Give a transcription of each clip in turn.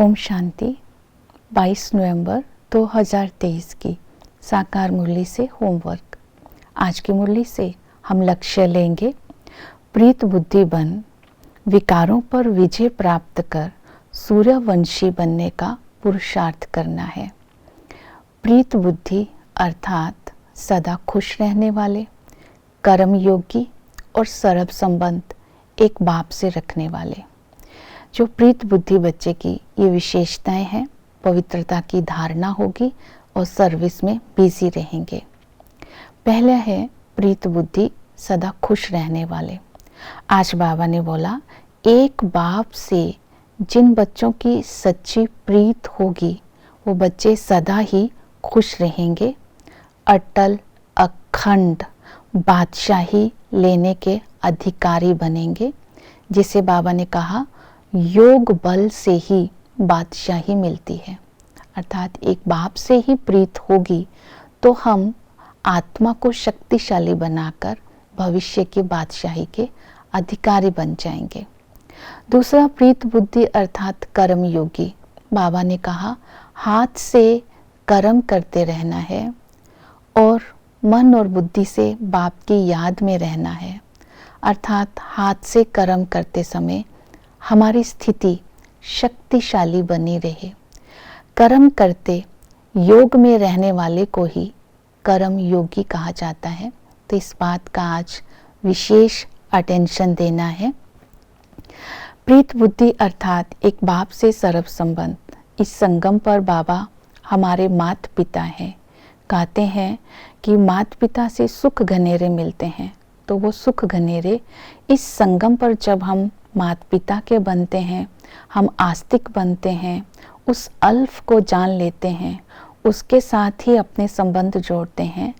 ओम शांति। 22 नवंबर 2023 की साकार मुरली से होमवर्क। आज की मुरली से हम लक्ष्य लेंगे, प्रीत बुद्धि बन, विकारों पर विजय प्राप्त कर सूर्यवंशी बनने का पुरुषार्थ करना है। प्रीत बुद्धि अर्थात सदा खुश रहने वाले, कर्म योगी और सर्व संबंध एक बाप से रखने वाले। जो प्रीत बुद्धि बच्चे की ये विशेषताएं हैं, पवित्रता की धारणा होगी और सर्विस में बिजी रहेंगे। पहला है प्रीत बुद्धि सदा खुश रहने वाले। आज बाबा ने बोला, एक बाप से जिन बच्चों की सच्ची प्रीत होगी वो बच्चे सदा ही खुश रहेंगे, अटल अखंड बादशाही लेने के अधिकारी बनेंगे। जिसे बाबा ने कहा, योग बल से ही बादशाही मिलती है। अर्थात एक बाप से ही प्रीत होगी तो हम आत्मा को शक्तिशाली बनाकर भविष्य की बादशाही के अधिकारी बन जाएंगे। दूसरा प्रीत बुद्धि अर्थात कर्म योगी। बाबा ने कहा, हाथ से कर्म करते रहना है और मन और बुद्धि से बाप की याद में रहना है। अर्थात हाथ से कर्म करते समय हमारी स्थिति शक्तिशाली बनी रहे। कर्म करते योग में रहने वाले को ही कर्म योगी कहा जाता है। तो इस बात का आज विशेष अटेंशन देना है। प्रीत बुद्धि अर्थात एक बाप से सर्व संबंध। इस संगम पर बाबा हमारे माता पिता हैं। कहते हैं कि माता पिता से सुख घनेरे मिलते हैं, तो वो सुख घनेरे इस संगम पर जब हम माता पिता के बनते हैं, हम आस्तिक बनते हैं, उस अल्फ को जान लेते हैं, उसके साथ ही अपने संबंध जोड़ते हैं,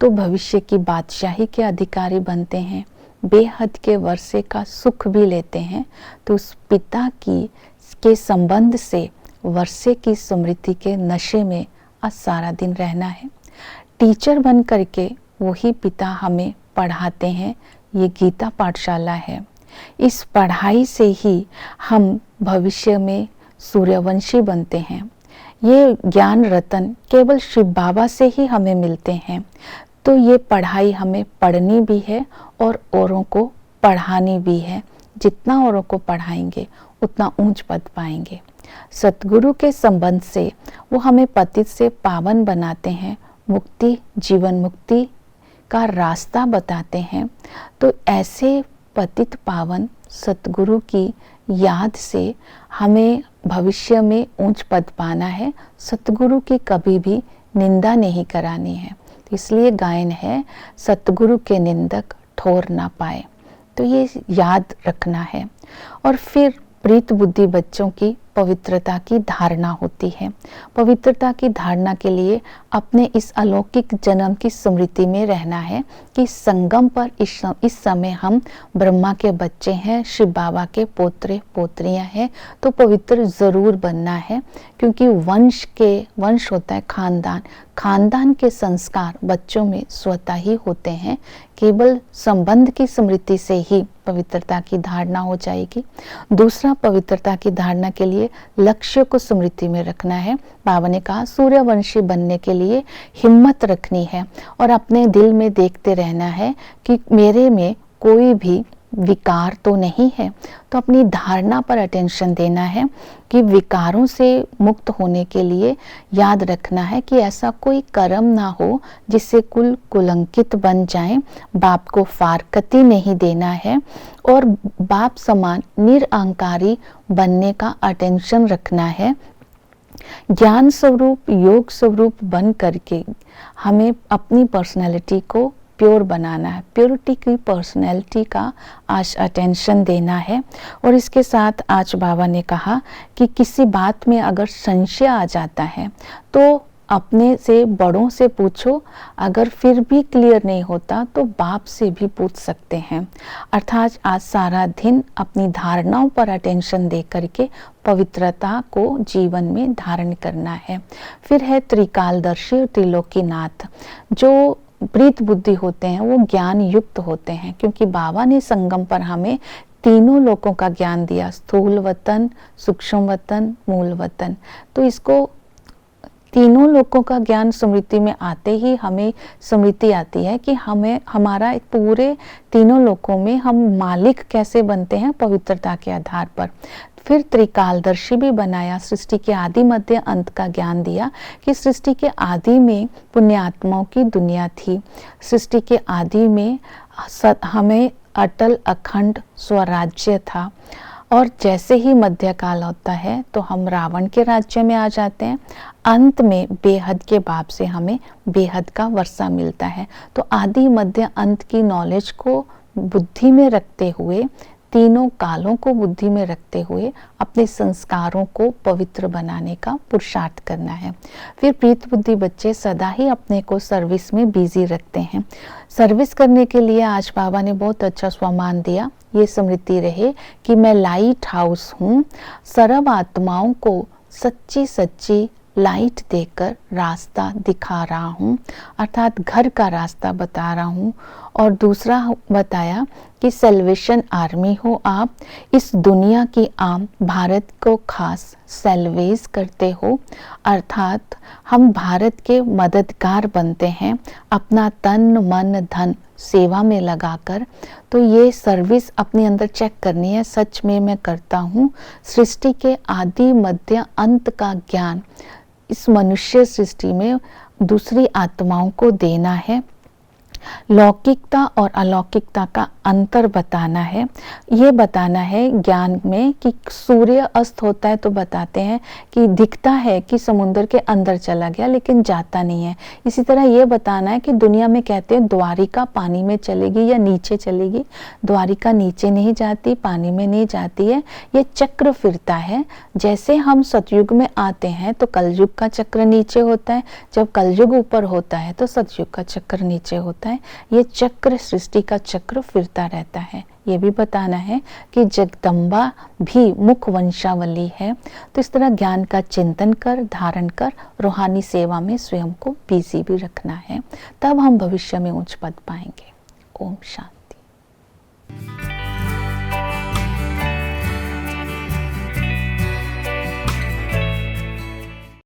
तो भविष्य की बादशाही के अधिकारी बनते हैं, बेहद के वर्षे का सुख भी लेते हैं। तो उस पिता के संबंध से वर्षे की स्मृति के नशे में आज सारा दिन रहना है। टीचर बन करके वही पिता हमें पढ़ाते हैं। ये गीता पाठशाला है। इस पढ़ाई से ही हम भविष्य में सूर्यवंशी बनते हैं। ये ज्ञान रतन केवल शिव बाबा से ही हमें मिलते हैं। तो ये पढ़ाई हमें पढ़नी भी है और औरों को पढ़ानी भी है। जितना औरों को पढ़ाएंगे उतना ऊंच पद पाएंगे। सतगुरु के संबंध से वो हमें पतित से पावन बनाते हैं, मुक्ति जीवन मुक्ति का रास्ता बताते हैं। तो ऐसे पतित पावन सतगुरु की याद से हमें भविष्य में ऊंच पद पाना है। सतगुरु की कभी भी निंदा नहीं करानी है। तो इसलिए गायन है, सतगुरु के निंदक ठोर ना पाए। तो ये याद रखना है। और फिर प्रीत बुद्धि बच्चों की पवित्रता की धारणा होती है। पवित्रता की धारणा के लिए अपने इस अलौकिक जन्म की स्मृति में रहना है कि संगम पर इस समय हम ब्रह्मा के बच्चे हैं, शिव बाबा के पोत्रे पोत्रियां हैं। तो पवित्र जरूर बनना है, क्योंकि वंश होता है खानदान। खानदान के संस्कार बच्चों में स्वतः ही होते हैं। केवल संबंध की स्मृति से ही पवित्रता की धारणा हो जाएगी। दूसरा, पवित्रता की धारणा के लिए लक्ष्य को स्मृति में रखना है। बाबा ने कहा, सूर्यवंशी बनने के लिए हिम्मत रखनी है और अपने दिल में देखते रहना है कि मेरे में कोई भी विकार तो नहीं है। तो अपनी धारणा पर अटेंशन देना है कि विकारों से मुक्त होने के लिए याद रखना है कि ऐसा कोई कर्म ना हो जिससे कुल कुलंकित बन जाए। बाप को फारकती नहीं देना है और बाप समान निरअहंकारी बनने का अटेंशन रखना है। ज्ञान स्वरूप योग स्वरूप बन करके हमें अपनी पर्सनैलिटी को प्योर बनाना है। प्योरिटी की पर्सनैलिटी का आज अटेंशन देना है। और इसके साथ आज बाबा ने कहा कि किसी बात में अगर संशय आ जाता है तो अपने से बड़ों से पूछो। अगर फिर भी क्लियर नहीं होता तो बाप से भी पूछ सकते हैं। अर्थात आज सारा दिन अपनी धारणाओं पर अटेंशन दे करके पवित्रता को जीवन में धारण करना है। फिर है त्रिकालदर्शी और त्रिलोकीनाथ। जो प्रीत बुद्धि होते हैं वो ज्ञान युक्त होते हैं, क्योंकि बाबा ने संगम पर हमें तीनों लोकों का ज्ञान दिया, स्थूल वतन, सूक्ष्म वतन, मूल वतन। तो इसको तीनों लोकों का ज्ञान स्मृति में आते ही हमें स्मृति आती है कि हमें हमारा पूरे तीनों लोकों में हम मालिक कैसे बनते हैं, पवित्रता के आधार पर। फिर त्रिकालदर्शी भी बनाया, सृष्टि के आदि मध्य अंत का ज्ञान दिया कि सृष्टि के आदि में पुण्यात्माओं की दुनिया थी। सृष्टि के आदि में हमें अटल अखंड स्वराज्य था, और जैसे ही मध्यकाल होता है तो हम रावण के राज्य में आ जाते हैं। अंत में बेहद के बाप से हमें बेहद का वर्षा मिलता है। तो आदि मध्य अंत की नॉलेज को बुद्धि में रखते हुए, तीनों कालों को बुद्धि में रखते हुए अपने संस्कारों को पवित्र बनाने का पुरुषार्थ करना है। फिर प्रीत बुद्धि बच्चे सदा ही अपने को सर्विस में बिजी रखते हैं। सर्विस करने के लिए आज बाबा ने बहुत अच्छा स्वमान दिया। ये स्मृति रहे कि मैं लाइट हाउस हूँ, सर्व आत्माओं को सच्ची सच्ची लाइट देकर रास्ता दिखा रहा हूँ, अर्थात घर का रास्ता बता रहा हूँ। और दूसरा बताया कि सेल्वेशन आर्मी हो आप, इस दुनिया की आम भारत को खास सेल्वेज करते हो, अर्थात हम भारत के मददगार बनते हैं अपना तन मन धन सेवा में लगाकर। तो ये सर्विस अपने अंदर चेक करनी है, सच में मैं करता हूँ। सृष्टि के आदि मध्य अंत का ज्ञान इस मनुष्य सृष्टि में दूसरी आत्माओं को देना है। लौकिकता और अलौकिकता का अंतर बताना है। ये बताना है ज्ञान में कि सूर्य अस्त होता है तो बताते हैं कि दिखता है कि समुद्र के अंदर चला गया लेकिन जाता नहीं है। इसी तरह ये बताना है कि दुनिया में कहते हैं द्वारिका पानी में चलेगी या नीचे चलेगी। द्वारिका नीचे नहीं जाती, पानी में नहीं जाती है, ये चक्र फिरता है। जैसे हम सतयुग में आते हैं तो कलयुग का चक्र नीचे होता है, जब कलयुग ऊपर होता है तो सतयुग का चक्र नीचे होता है। ये चक्र सृष्टि का चक्र फिरता रहता है। ये भी बताना है कि जगदम्बा भी मुख वंशावली है। तो इस तरह ज्ञान का चिंतन कर, धारण कर, रूहानी सेवा में स्वयं को बिजी भी रखना है, तब हम भविष्य में उच्च पद पाएंगे। ओम शांति।